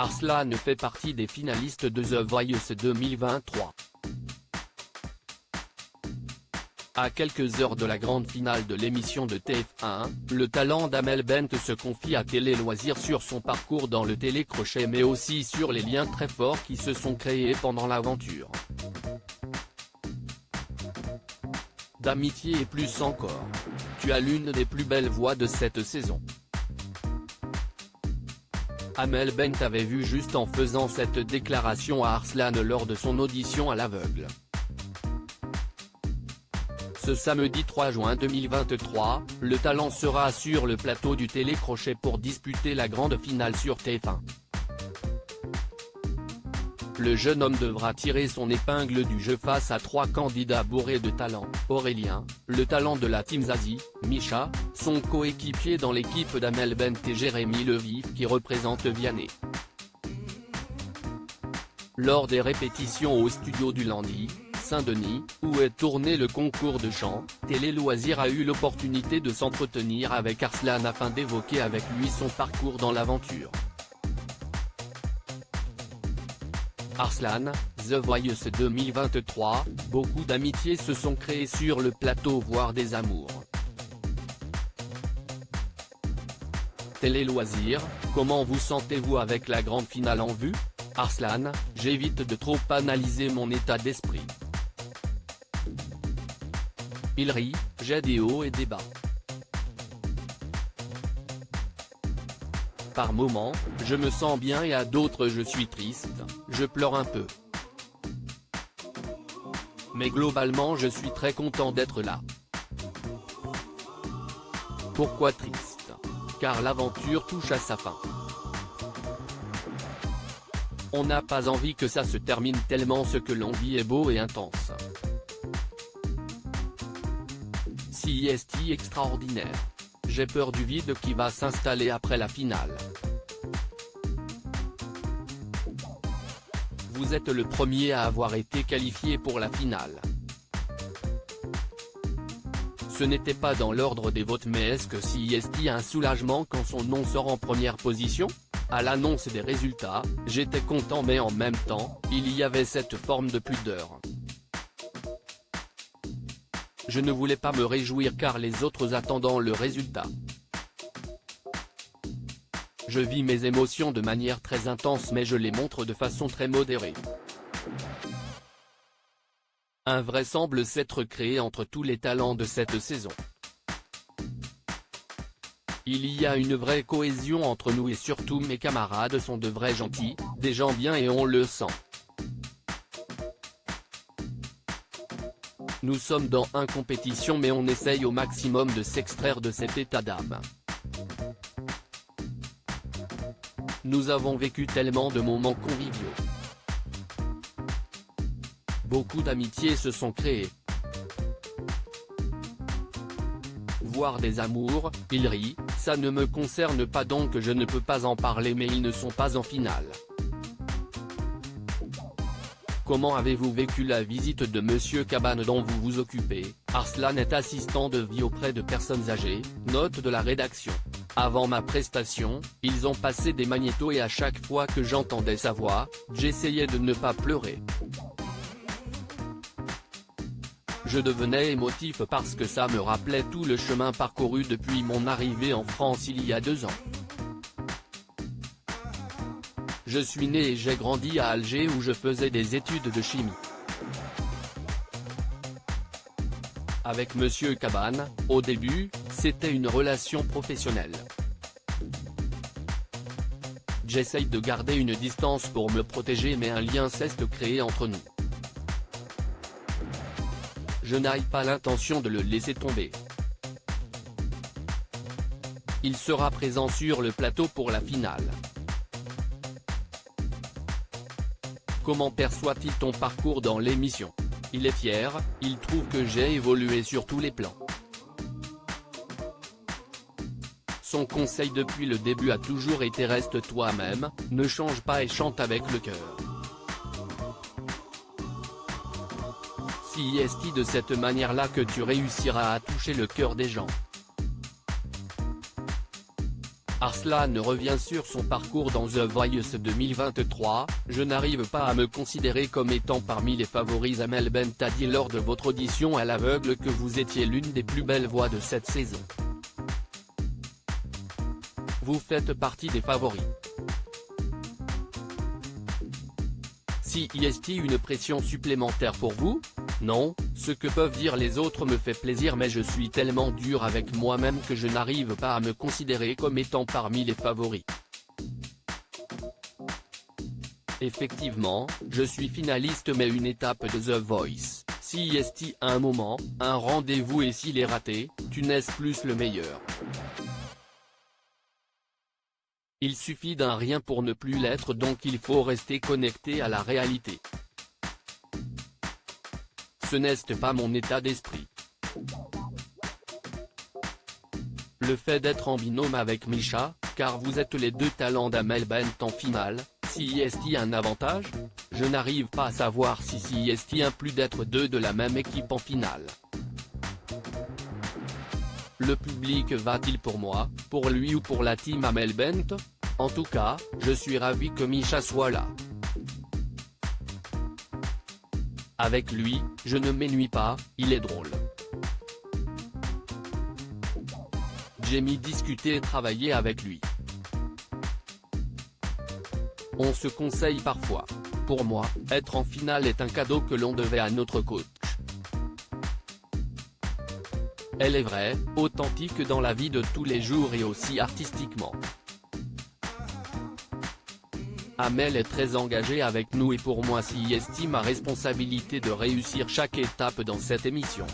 Arslan fait partie des finalistes de The Voice 2023. À quelques heures de la grande finale de l'émission de TF1, le talent d'Amel Bent se confie à Télé Loisirs sur son parcours dans le télécrochet mais aussi sur les liens très forts qui se sont créés pendant l'aventure. D'amitié et plus encore. Tu as l'une des plus belles voix de cette saison. Amel Bent avait vu juste en faisant cette déclaration à Arslan lors de son audition à l'aveugle. Ce samedi 3 juin 2023, le talent sera sur le plateau du télécrochet pour disputer la grande finale sur TF1. Le jeune homme devra tirer son épingle du jeu face à 3 candidats bourrés de talent: Aurélien, le talent de la Team Zazie, Misha, son coéquipier dans l'équipe d'Amel Bent et Jérémy Levif qui représente Vianney. Lors des répétitions au studio du Landy, Saint-Denis, où est tourné le concours de chant, Télé Loisirs a eu l'opportunité de s'entretenir avec Arslan afin d'évoquer avec lui son parcours dans l'aventure. Arslan, The Voice 2023, beaucoup d'amitiés se sont créées sur le plateau voire des amours. Télé Loisirs, comment vous sentez-vous avec la grande finale en vue? Arslan, j'évite de trop analyser mon état d'esprit. Il rit, j'ai des hauts et des bas. Par moments, je me sens bien et à d'autres je suis triste, je pleure un peu. Mais globalement je suis très content d'être là. Pourquoi triste? Car l'aventure touche à sa fin. On n'a pas envie que ça se termine tellement ce que l'on vit est beau et intense. CIST extraordinaire. J'ai peur du vide qui va s'installer après la finale. Vous êtes le premier à avoir été qualifié pour la finale. Ce n'était pas dans l'ordre des votes mais est-ce que CIST a un soulagement quand son nom sort en première position? À l'annonce des résultats, j'étais content mais en même temps, il y avait cette forme de pudeur. Je ne voulais pas me réjouir car les autres attendant le résultat. Je vis mes émotions de manière très intense mais je les montre de façon très modérée. Un vrai semble s'être créé entre tous les talents de cette saison. Il y a une vraie cohésion entre nous et surtout mes camarades sont de vrais gentils, des gens bien et on le sent. Nous sommes dans une compétition mais on essaye au maximum de s'extraire de cet état d'âme. Nous avons vécu tellement de moments conviviaux. Beaucoup d'amitiés se sont créées. Voire des amours, il rit, ça ne me concerne pas donc je ne peux pas en parler mais ils ne sont pas en finale. Comment avez-vous vécu la visite de Monsieur Cabane dont vous vous occupez? Arslan est assistant de vie auprès de personnes âgées, note de la rédaction. Avant ma prestation, ils ont passé des magnétos et à chaque fois que j'entendais sa voix, j'essayais de ne pas pleurer. Je devenais émotif parce que ça me rappelait tout le chemin parcouru depuis mon arrivée en France il y a 2 ans. Je suis né et j'ai grandi à Alger où je faisais des études de chimie. Avec Monsieur Cabane, au début, c'était une relation professionnelle. J'essaye de garder une distance pour me protéger mais un lien s'est créé entre nous. Je n'ai pas l'intention de le laisser tomber. Il sera présent sur le plateau pour la finale. Comment perçoit-il ton parcours dans l'émission? Il est fier, il trouve que j'ai évolué sur tous les plans. Son conseil depuis le début a toujours été reste toi-même, ne change pas et chante avec le cœur. CIST de cette manière-là que tu réussiras à toucher le cœur des gens. Arslan revient sur son parcours dans The Voice 2023, « Je n'arrive pas à me considérer comme étant parmi les favoris. Amel Bent a dit lors de votre audition à l'aveugle que vous étiez l'une des plus belles voix de cette saison. Vous faites partie des favoris. Si est une pression supplémentaire pour vous ? Non, ce que peuvent dire les autres me fait plaisir, mais je suis tellement dur avec moi-même que je n'arrive pas à me considérer comme étant parmi les favoris. Effectivement, je suis finaliste, mais une étape de The Voice, si est un moment, un rendez-vous, et s'il est raté, tu n'es plus le meilleur. Il suffit d'un rien pour ne plus l'être, donc il faut rester connecté à la réalité. Ce n'est pas mon état d'esprit. Le fait d'être en binôme avec Misha, car vous êtes les deux talents d'Amel Bent en finale, si est un avantage ? Je n'arrive pas à savoir si est un plus d'être deux de la même équipe en finale. Le public va-t-il pour moi, pour lui ou pour la team Amel Bent ? En tout cas, je suis ravi que Misha soit là. Avec lui, je ne m'ennuie pas, il est drôle. J'aime discuter et travailler avec lui. On se conseille parfois. Pour moi, être en finale est un cadeau que l'on devait à notre coach. Elle est vraie, authentique dans la vie de tous les jours et aussi artistiquement. Amel est très engagée avec nous et pour moi si est ma responsabilité de réussir chaque étape dans cette émission.